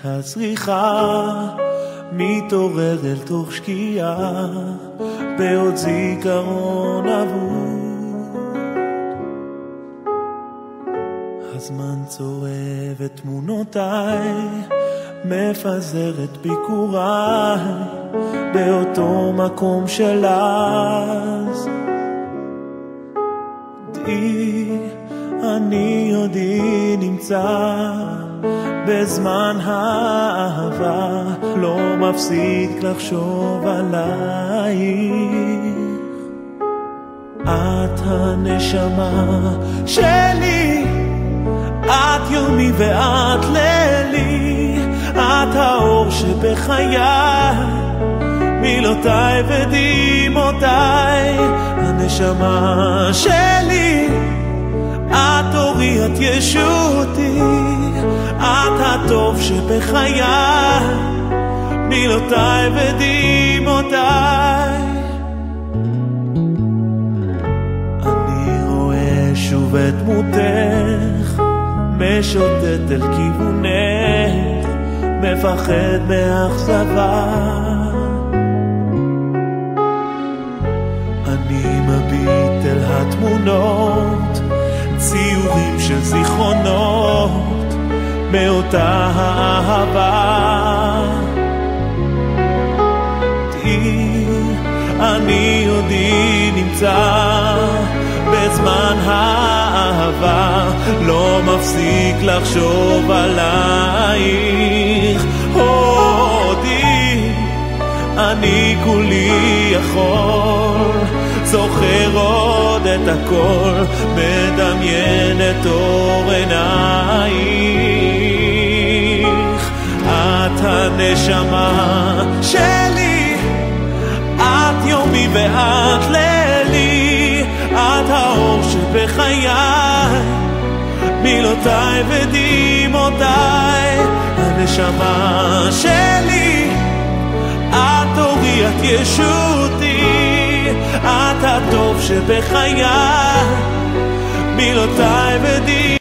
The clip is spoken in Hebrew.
הזריחה מתעורר אל תוך שקיעה בעוד זיכרון אבוד. הזמן צורב את תמונותיי, מפזר את ביקוריי באותו מקום של אז. דעי, אני עודי נמצא בזמן האהבה, לא מפסיק לחשוב עלייך. את הנשמה שלי, את יומי ואת לילי, את האור שבחיי, מילותיי ודמעותיי. הנשמה שלי, את אורי, את ישותי, את הטוב שבחיי, מילותיי ודמעותיי. אני רואה שוב את דמותך משוטט אל כיוונך, מפחד מאכזבה. אני מביט אל התמונות, ציורים של זיכרונות מאותה האהבה. דעי, אני עודי נמצא בזמן האהבה, לא מפסיק לחשוב עלייך. דעי, אני כולי יכול, זוכר עוד את הכל, מדמיין את אור עינייך. את הנשמה שלי, את יומי ואת לילי, את האור שבחיי, מילותיי ודמעותיי. הנשמה שלי, את אורי, את ישותי, את הטוב שבחיי, מילותיי ודמעותיי.